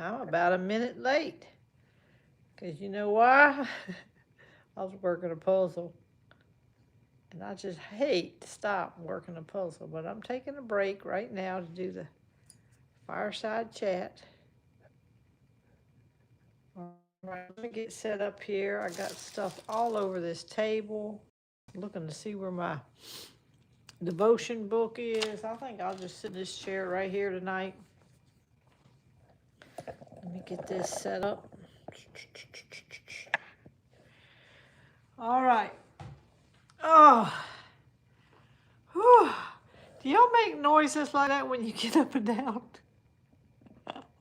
I'm about a minute late. Because you know why? I was working a puzzle. And I just hate to stop working a puzzle. But I'm taking a break right now to do the fireside chat. All right, let me get set up here. I got stuff all over this table. Looking to see where my devotion book is. I think I'll just sit in this chair right here tonight. Let me get this set up. All right. Oh, whew. Do y'all make noises like that when you get up and down?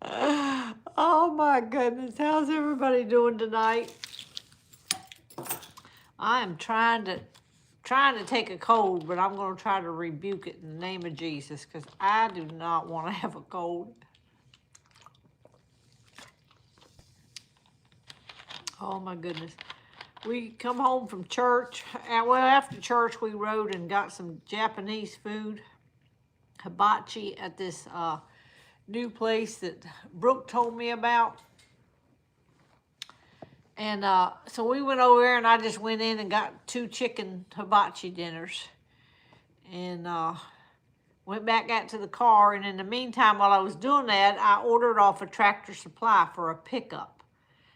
Oh my goodness. How's everybody doing tonight? I am trying to take a cold, but I'm going to try to rebuke it in the name of Jesus because I do not want to have a cold. Oh my goodness. We come home from church, and well, after church we rode and got some Japanese food, hibachi, at this new place that Brooke told me about. And so we went over there, and I just went in and got 2 chicken hibachi dinners. And went back out to the car, and in the meantime, while I was doing that, I ordered off a Tractor Supply for a pickup.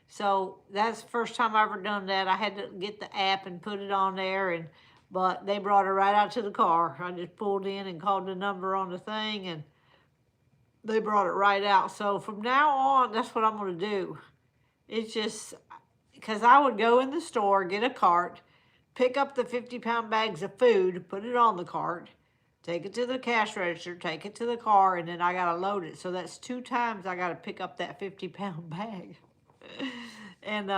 So that's the first time I ever done that. I had to get the app and put it on there, but they brought it right out to the car. I just pulled in and called the number on the thing, and they brought it right out. So from now on, that's what I'm going to do. It's just because I would go in the store, get a cart, pick up the 50-pound bags of food, put it on the cart, take it to the cash register, take it to the car, and then I got to load it. So that's 2 times I got to pick up that 50-pound bag. And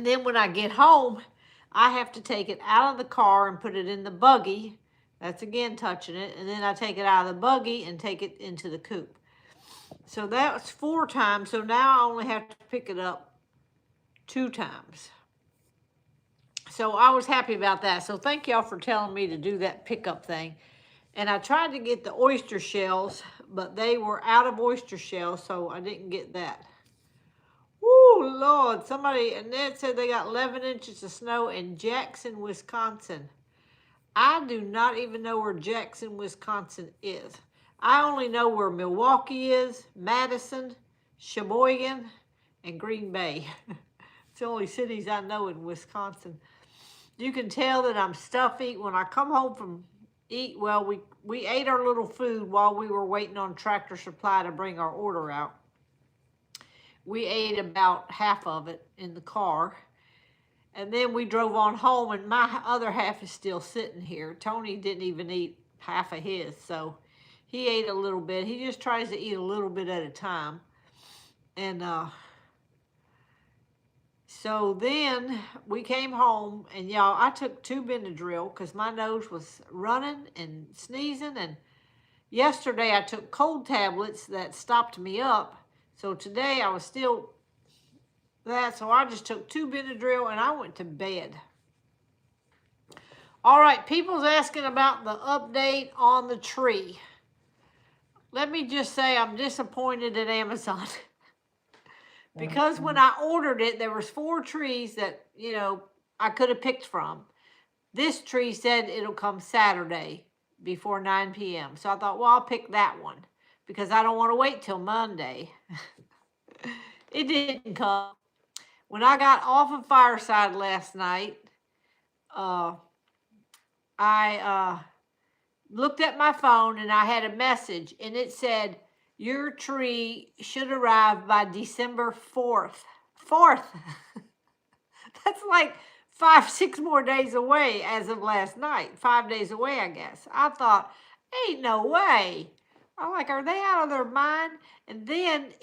then when I get home, I have to take it out of the car and put it in the buggy. That's again touching it. And then I take it out of the buggy and take it into the coop. So that's 4 times. So now I only have to pick it up 2 times. So I was happy about that. So thank y'all for telling me to do that pickup thing. And I tried to get the oyster shells, but they were out of oyster shells, so I didn't get that. Woo, Lord, somebody, Annette said they got 11 inches of snow in Jackson, Wisconsin. I do not even know where Jackson, Wisconsin is. I only know where Milwaukee is, Madison, Sheboygan, and Green Bay. It's the only cities I know in Wisconsin. You can tell that I'm stuffy. When I come home from we ate our little food while we were waiting on Tractor Supply to bring our order out. We ate about half of it in the car. And then we drove on home, and my other half is still sitting here. Tony didn't even eat half of his, so he ate a little bit. He just tries to eat a little bit at a time. And so then we came home, and y'all, I took 2 Benadryl because my nose was running and sneezing. And yesterday I took cold tablets that stopped me up. So today I was still that, so I just took 2 Benadryl and I went to bed. All right, people's asking about the update on the tree. Let me just say I'm disappointed at Amazon. Because when I ordered it, there was 4 trees that, I could have picked from. This tree said it'll come Saturday before 9 p.m. So I thought, well, I'll pick that one because I don't want to wait till Monday. It didn't come. When I got off of Fireside last night, I looked at my phone and I had a message, and it said, your tree should arrive by December 4th. 4th. That's like 5-6 more days away as of last night. 5 days away, I guess. I thought, ain't no way. I'm like, are they out of their mind? And then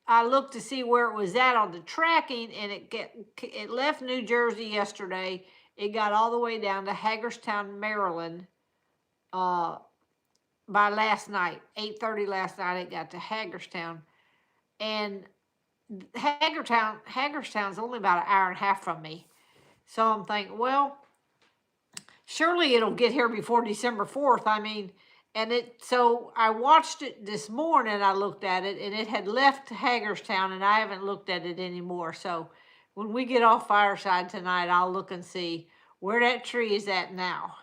I looked to see where it was at on the tracking, and it left New Jersey yesterday. It got all the way down to Hagerstown, Maryland, by last night, 8:30 last night. It got to Hagerstown, and Hagerstown's only about an hour and a half from me. So I'm thinking, well, surely it'll get here before December 4th. I mean, So I watched it this morning. I looked at it, and it had left Hagerstown, and I haven't looked at it anymore. So when we get off Fireside tonight, I'll look and see where that tree is at now.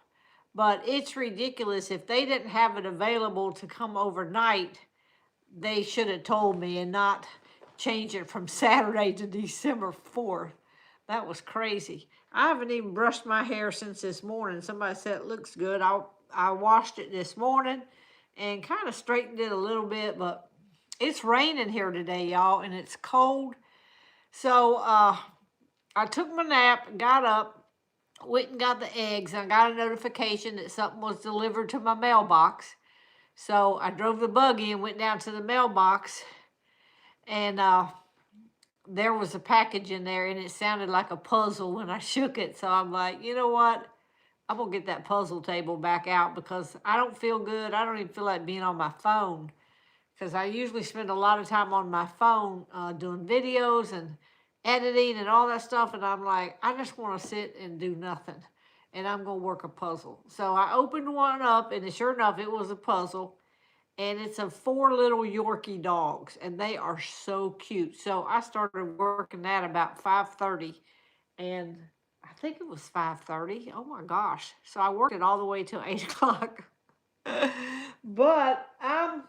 But it's ridiculous. If they didn't have it available to come overnight, they should have told me and not change it from Saturday to December 4th. That was crazy. I haven't even brushed my hair since this morning. Somebody said it looks good. I washed it this morning and kind of straightened it a little bit, but it's raining here today, y'all, and it's cold. So I took my nap, got up, went and got the eggs. I got a notification that something was delivered to my mailbox. So I drove the buggy and went down to the mailbox, and there was a package in there, and it sounded like a puzzle when I shook it. So I'm like, you know what? I'm going to get that puzzle table back out because I don't feel good. I don't even feel like being on my phone because I usually spend a lot of time on my phone doing videos and editing and all that stuff. And I'm like, I just want to sit and do nothing. And I'm going to work a puzzle. So I opened one up, and sure enough, it was a puzzle. And it's of 4 little Yorkie dogs, and they are so cute. So I started working that about 5:30, and I think it was 5:30. Oh my gosh! So I worked it all the way till 8 o'clock. But I'm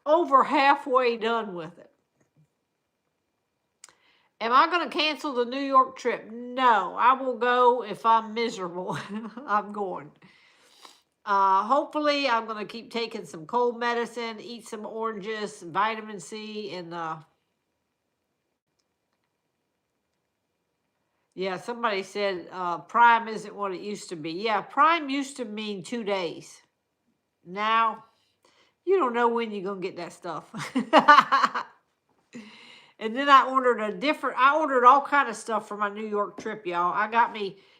over halfway done with it. Am I going to cancel the New York trip? No, I will go if I'm miserable. I'm going. Hopefully, I'm going to keep taking some cold medicine, eat some oranges, vitamin C, and yeah, somebody said Prime isn't what it used to be. Yeah, Prime used to mean 2 days. Now, you don't know when you're going to get that stuff. And then I ordered all kind of stuff for my New York trip, y'all.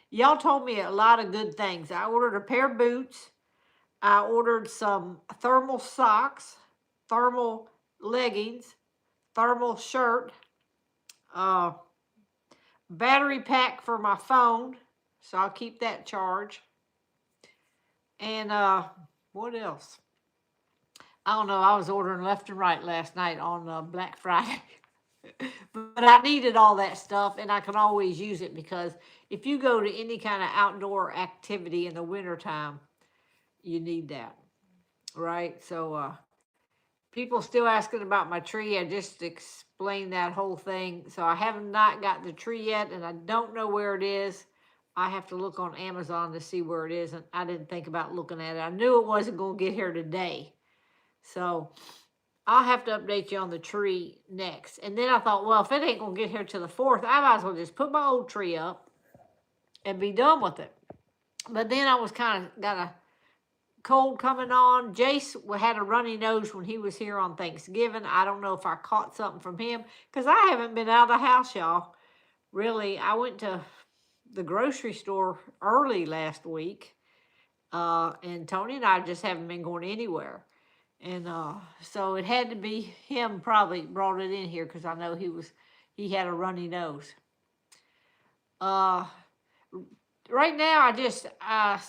Y'all told me a lot of good things. I ordered a pair of boots. I ordered some thermal socks, thermal leggings, thermal shirt, uh, battery pack for my phone, so I'll keep that charged. And what else? I don't know. I was ordering left and right last night on Black Friday. But I needed all that stuff, and I can always use it because if you go to any kind of outdoor activity in the wintertime, you need that, right? So people still asking about my tree. I just explained that whole thing. So I have not got the tree yet, and I don't know where it is. I have to look on Amazon to see where it is, and I didn't think about looking at it. I knew it wasn't going to get here today. So I'll have to update you on the tree next. And then I thought, well, if it ain't going to get here till the 4th, I might as well just put my old tree up and be done with it. But then I was kind of got a cold coming on. Jace had a runny nose when he was here on Thanksgiving. I don't know if I caught something from him because I haven't been out of the house, y'all. Really, I went to the grocery store early last week, and Tony and I just haven't been going anywhere. And so it had to be him probably brought it in here because I know he had a runny nose. Right now I just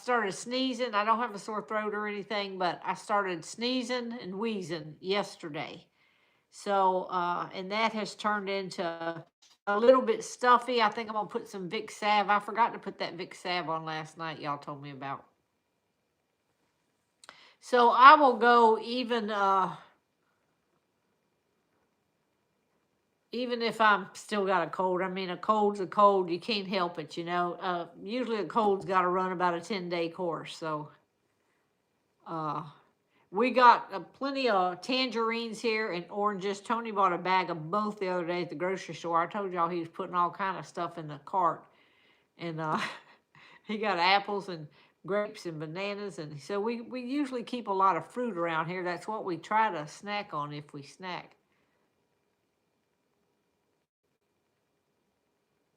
started sneezing. I don't have a sore throat or anything, but I started sneezing and wheezing yesterday. So and that has turned into a little bit stuffy. I think I'm gonna put some Vicks salve. I forgot to put that Vicks salve on last night. Y'all told me about. So I will go even if I'm still got a cold. I mean, a cold's a cold. You can't help it, you know. Usually a cold's got to run about a 10-day course. So we got plenty of tangerines here and oranges. Tony bought a bag of both the other day at the grocery store. I told y'all he was putting all kind of stuff in the cart. And he got apples and grapes and bananas. And so we usually keep a lot of fruit around here. That's what we try to snack on if we snack.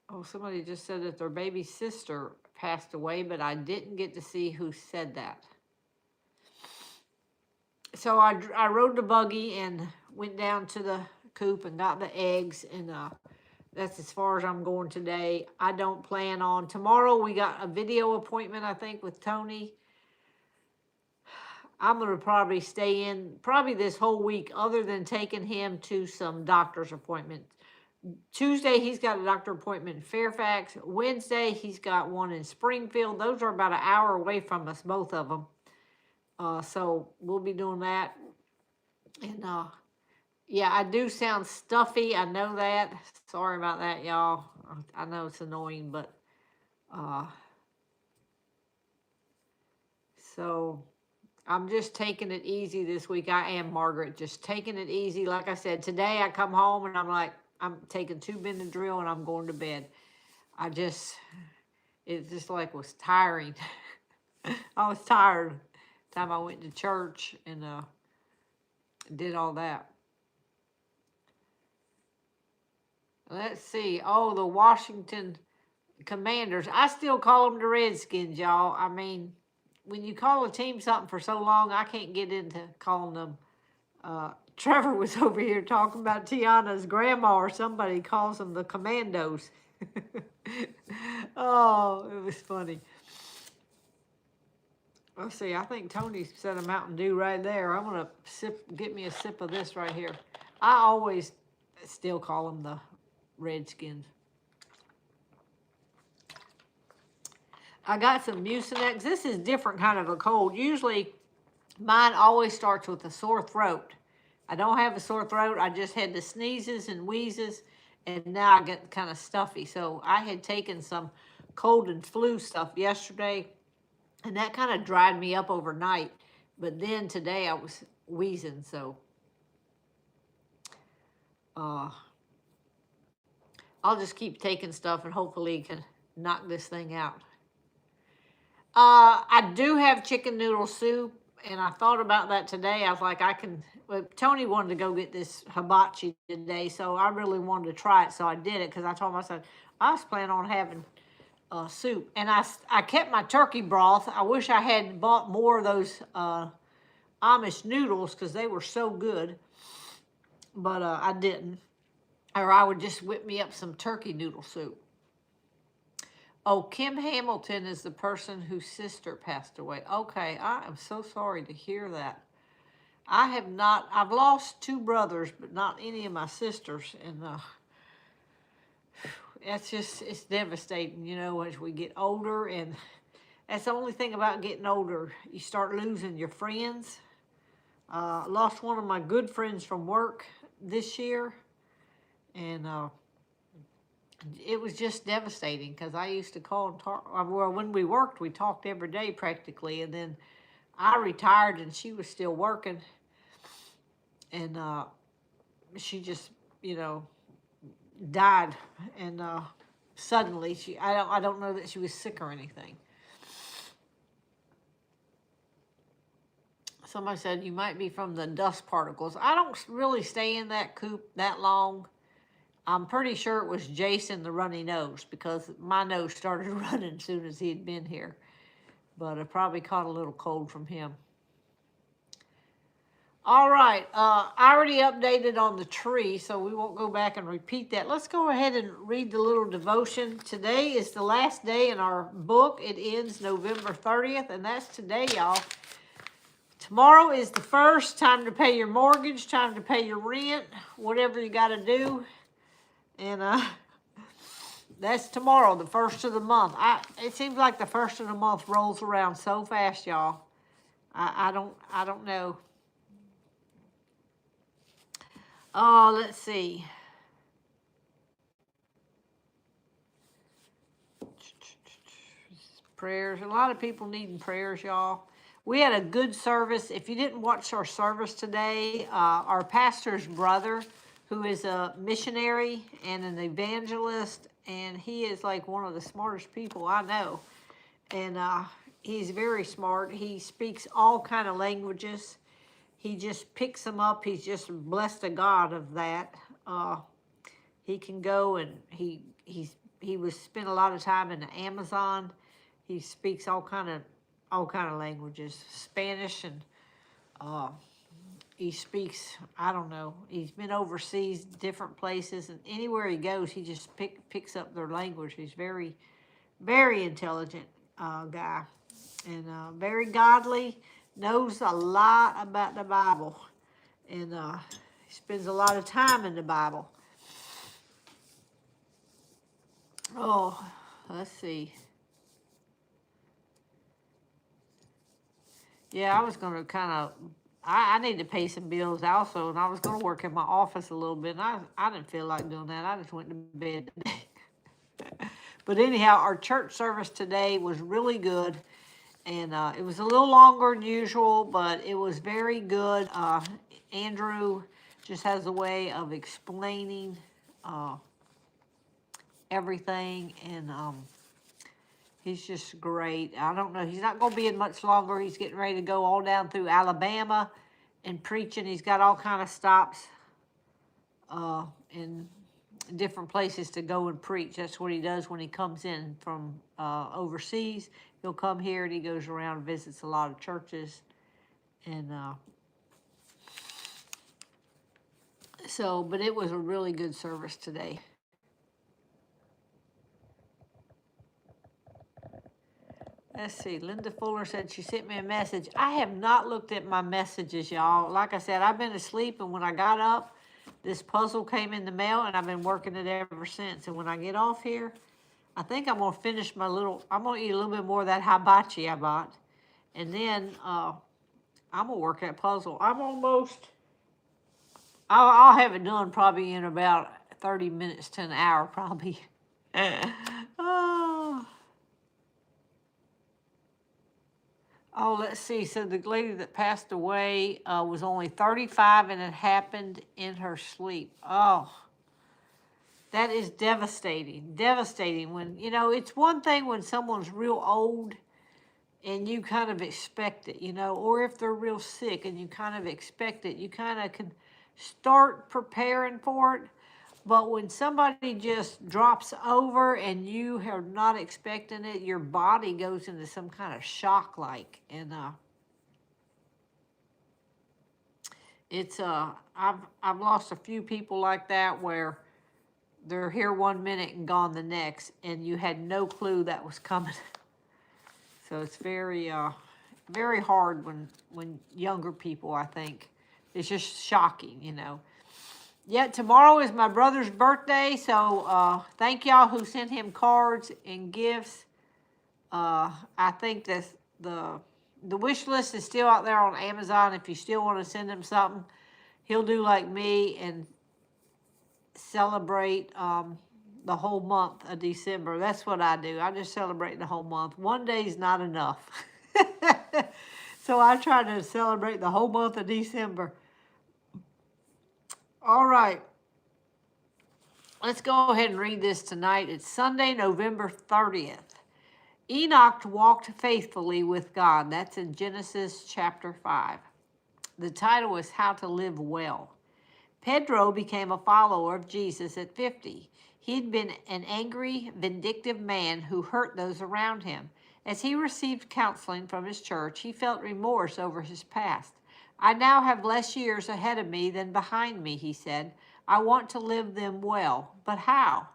Oh, somebody just said that their baby sister passed away, but I didn't get to see who said that. So I rode the buggy and went down to the coop and got the eggs, and that's as far as I'm going today. I don't plan on tomorrow. We got a video appointment, I think, with Tony. I'm going to probably stay in probably this whole week, other than taking him to some doctor's appointments. Tuesday, he's got a doctor appointment in Fairfax. Wednesday, he's got one in Springfield. Those are about an hour away from us, both of them. So we'll be doing that. And yeah, I do sound stuffy. I know that. Sorry about that, y'all. I know it's annoying, but uh, so I'm just taking it easy this week. I am, Margaret, just taking it easy. Like I said, today I come home and I'm like, I'm taking 2 Benadryl and I'm going to bed. It just like was tiring. I was tired the time I went to church and did all that. Let's see. Oh, the Washington Commanders. I still call them the Redskins, y'all. I mean, when you call a team something for so long, I can't get into calling them. Trevor was over here talking about Tiana's grandma, or somebody calls them the Commandos. Oh, it was funny. Let's see. I think Tony set a Mountain Dew right there. I'm gonna get me a sip of this right here. I always still call them the Redskins. I got some Mucinex. This is different kind of a cold. Usually mine always starts with a sore throat. I don't have a sore throat. I just had the sneezes and wheezes, and now I get kind of stuffy. So I had taken some cold and flu stuff yesterday, and that kind of dried me up overnight. But then today I was wheezing, so I'll just keep taking stuff and hopefully it can knock this thing out. I do have chicken noodle soup, and I thought about that today. I was like, well, Tony wanted to go get this hibachi today, so I really wanted to try it, so I did it, because I told myself I was planning on having soup. And I kept my turkey broth. I wish I had bought more of those Amish noodles, because they were so good, but I didn't. Or I would just whip me up some turkey noodle soup. Oh, Kim Hamilton is the person whose sister passed away. Okay, I am so sorry to hear that. I've lost 2 brothers, but not any of my sisters. And it's devastating, as we get older. And that's the only thing about getting older. You start losing your friends. I lost one of my good friends from work this year. And it was just devastating, because I used to call and talk. Well, when we worked, we talked every day practically, and then I retired and she was still working, and she just, died, and suddenly I don't know that she was sick or anything. Somebody said you might be from the dust particles. I don't really stay in that coop that long. I'm pretty sure it was Jason, the runny nose, because my nose started running as soon as he had been here. But I probably caught a little cold from him. All right, I already updated on the tree, so we won't go back and repeat that. Let's go ahead and read the little devotion. Today is the last day in our book. It ends November 30th, and that's today, y'all. Tomorrow is the first. Time to pay your mortgage, time to pay your rent, whatever you got to do. And that's tomorrow, the first of the month. It seems like the first of the month rolls around so fast, y'all. I don't know. Oh, let's see. Prayers. A lot of people needing prayers, y'all. We had a good service. If you didn't watch our service today, our pastor's brother, who is a missionary and an evangelist, and he is like one of the smartest people I know. And he's very smart. He speaks all kind of languages. He just picks them up. He's just blessed to God of that. He can go, and he was spent a lot of time in the Amazon. He speaks all kind of languages, Spanish, and he speaks, I don't know, he's been overseas, different places, and anywhere he goes, he just picks up their language. He's very, very intelligent guy, and very godly, knows a lot about the Bible, and he spends a lot of time in the Bible. Oh, let's see. Yeah, I was going to kind of, I need to pay some bills also, and I was going to work in my office a little bit, and I didn't feel like doing that. I just went to bed today. But anyhow, our church service today was really good, and it was a little longer than usual, but it was very good. Andrew just has a way of explaining uh, everything, and he's just great. I don't know. He's not going to be in much longer. He's getting ready to go all down through Alabama and preaching. He's got all kind of stops in different places to go and preach. That's what he does when he comes in from overseas. He'll come here and he goes around and visits a lot of churches. And but it was a really good service today. Let's see. Linda Fuller said she sent me a message. I have not looked at my messages, y'all. Like I said, I've been asleep, and when I got up, this puzzle came in the mail, and I've been working it ever since. And when I get off here, I think I'm going to finish I'm going to eat a little bit more of that hibachi I bought. And then I'm going to work that puzzle. I'll have it done probably in about 30 minutes to an hour, probably. Oh. Oh, let's see. So the lady that passed away was only 35, and it happened in her sleep. Oh, that is devastating. Devastating. When, it's one thing when someone's real old and you kind of expect it, or if they're real sick and you kind of expect it, you kind of can start preparing for it. But when somebody just drops over and you are not expecting it, your body goes into some kind of shock and it's I've lost a few people like that where they're here one minute and gone the next, and you had no clue that was coming. So it's very very hard when younger people, I think. It's just shocking, Yeah, tomorrow is my brother's birthday, so thank y'all who sent him cards and gifts. I think that the wish list is still out there on Amazon. If you still want to send him something, he'll do like me and celebrate the whole month of December. That's what I do. I just celebrate the whole month. One day is not enough. So I try to celebrate the whole month of December. All right. Let's go ahead and read this tonight. It's Sunday, November 30th. Enoch walked faithfully with God. That's in Genesis chapter 5. The title is How to Live Well. Pedro became a follower of Jesus at 50. He'd been an angry, vindictive man who hurt those around him. As he received counseling from his church, he felt remorse over his past. I now have less years ahead of me than behind me, he said. I want to live them well, but how?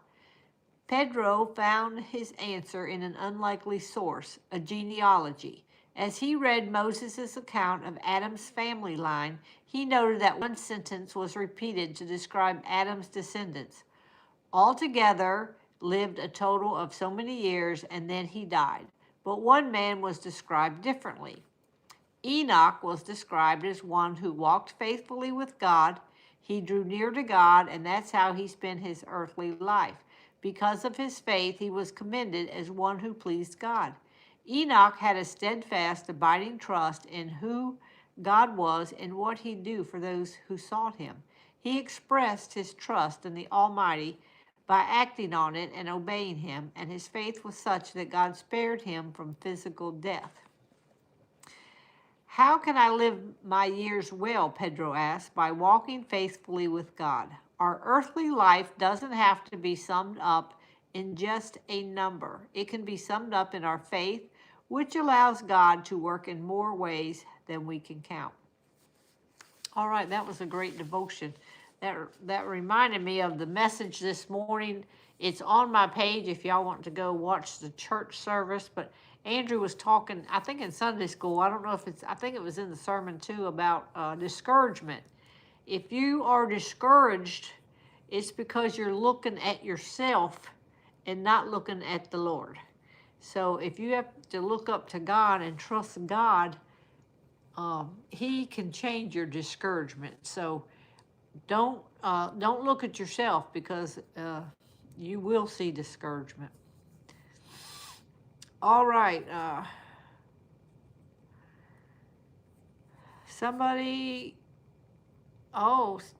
Pedro found his answer in an unlikely source, a genealogy. As he read Moses' account of Adam's family line, he noted that one sentence was repeated to describe Adam's descendants. Altogether lived a total of so many years, and then he died. But one man was described differently. Enoch was described as one who walked faithfully with God. He drew near to God, and that's how he spent his earthly life. Because of his faith, he was commended as one who pleased God. Enoch had a steadfast, abiding trust in who God was and what he'd do for those who sought him. He expressed his trust in the Almighty by acting on it and obeying him, and his faith was such that God spared him from physical death. How can I live my years well, Pedro asked, by walking faithfully with God. Our earthly life doesn't have to be summed up in just a number. It can be summed up in our faith, which allows God to work in more ways than we can count. All right, that was a great devotion. that reminded me of the message this morning. It's on my page if y'all want to go watch the church service. But Andrew was talking, I think in Sunday school, I don't know if I think it was in the sermon too, about discouragement. If you are discouraged, it's because you're looking at yourself and not looking at the Lord. So if you have to look up to God and trust God, He can change your discouragement. So don't look at yourself, because you will see discouragement. All right.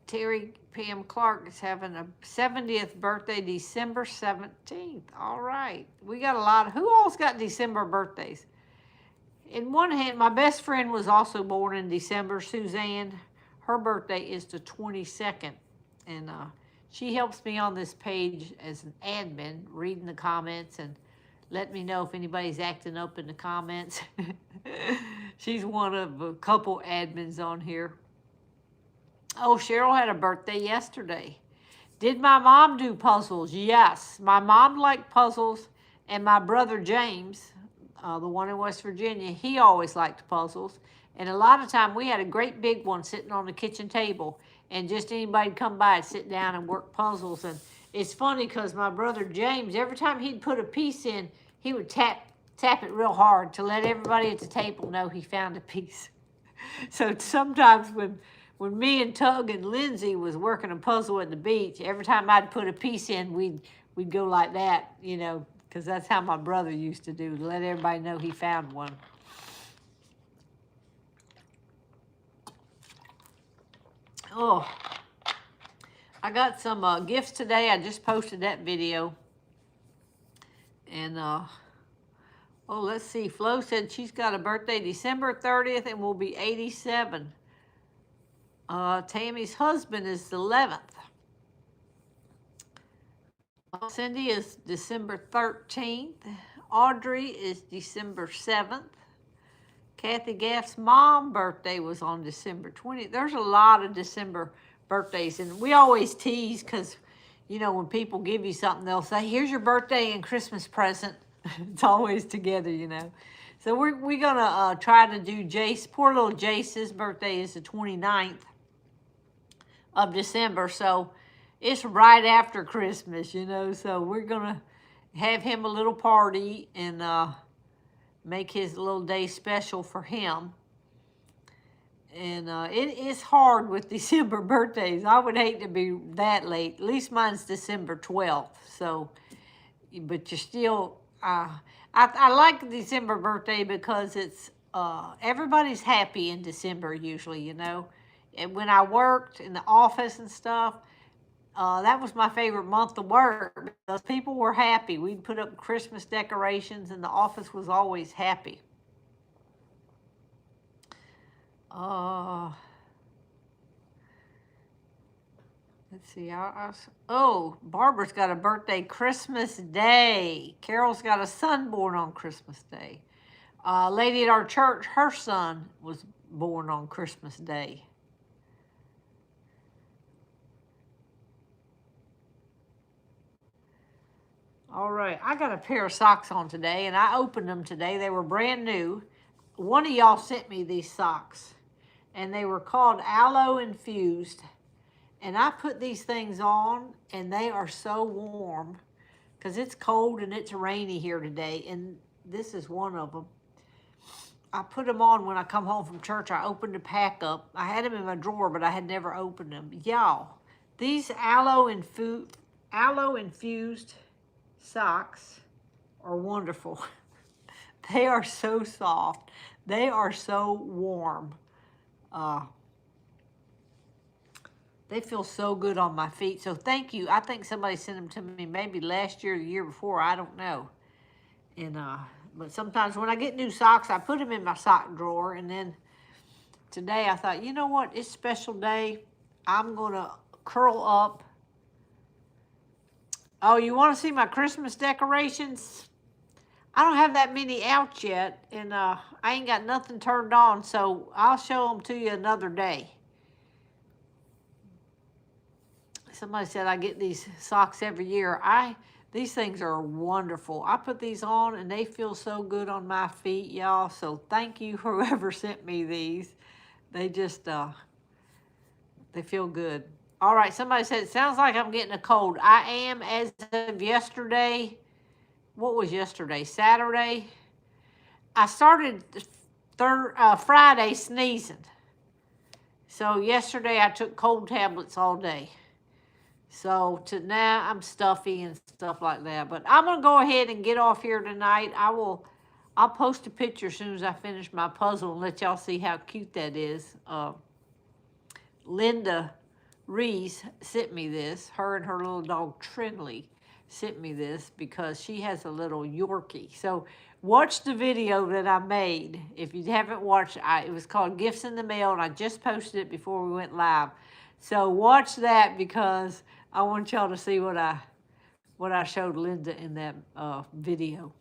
Terry Pam Clark is having a 70th birthday, December 17th. All right. We got a lot. Who all's got December birthdays? In one hand, my best friend was also born in December, Suzanne. Her birthday is the 22nd. And she helps me on this page as an admin, reading the comments and let me know if anybody's acting up in the comments. She's one of a couple admins on here. Oh, Cheryl had a birthday yesterday. Did my mom do puzzles? Yes. My mom liked puzzles, and my brother James, the one in West Virginia, he always liked puzzles. And a lot of time we had a great big one sitting on the kitchen table, and just anybody come by and sit down and work puzzles. And it's funny because my brother James, every time he'd put a piece in, he would tap it real hard to let everybody at the table know he found a piece. So sometimes when me and Tug and Lindsay was working a puzzle at the beach, every time I'd put a piece in, we'd go like that, because that's how my brother used to do, to let everybody know he found one. Oh, I got some gifts today. I just posted that video. And, let's see. Flo said she's got a birthday December 30th and will be 87. Tammy's husband is the 11th. Cindy is December 13th. Audrey is December 7th. Kathy Gaff's mom's birthday was on December 20th. There's a lot of December birthdays, and we always tease because, when people give you something, they'll say, here's your birthday and Christmas present. It's always together, So we're going to try to do Jace. Poor little Jace's birthday is the 29th of December, so it's right after Christmas, so we're going to have him a little party and make his little day special for him. And it is hard with December birthdays. I would hate to be that late. At least mine's December 12th. So, but you're still, I like December birthday because it's, everybody's happy in December usually, And when I worked in the office and stuff, that was my favorite month to work because people were happy. We'd put up Christmas decorations and the office was always happy. Let's see. Barbara's got a birthday Christmas Day. Carol's got a son born on Christmas Day. Lady at our church, her son was born on Christmas Day. All right, I got a pair of socks on today, and I opened them today. They were brand new. One of y'all sent me these socks, and they were called Aloe Infused. And I put these things on, and they are so warm because it's cold and it's rainy here today, and this is one of them. I put them on when I come home from church. I opened the pack up. I had them in my drawer, but I had never opened them. Y'all, these aloe infused socks are wonderful. They are so soft. They are so warm. They feel so good on my feet. So thank you. I think somebody sent them to me maybe last year or the year before. I don't know. And but sometimes when I get new socks, I put them in my sock drawer. And then today I thought, you know what? It's a special day. I'm going to curl up. Oh, you want to see my Christmas decorations? I don't have that many out yet, and I ain't got nothing turned on, so I'll show them to you another day. somebody said I get these socks every year. These things are wonderful. I put these on and they feel so good on my feet, y'all. So thank you whoever sent me these. They just they feel good. All right, somebody said it sounds like I'm getting a cold. I am as of yesterday. What was yesterday? Saturday. I started Friday sneezing. So yesterday I took cold tablets all day. So to now I'm stuffy and stuff like that. But I'm gonna go ahead and get off here tonight. I'll post a picture as soon as I finish my puzzle and let y'all see how cute that is. Linda Reese sent me this. Her and her little dog Trinley sent me this because she has a little Yorkie. So watch the video that I made. If you haven't watched, it was called Gifts in the Mail, and I just posted it before we went live. So watch that because I want y'all to see what I showed Linda in that video.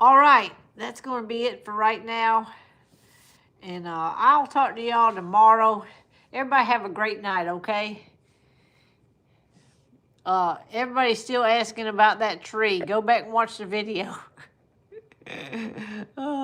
All right, that's going to be it for right now. And I'll talk to y'all tomorrow. Everybody have a great night, okay? Everybody's still asking about that tree. Go back and watch the video.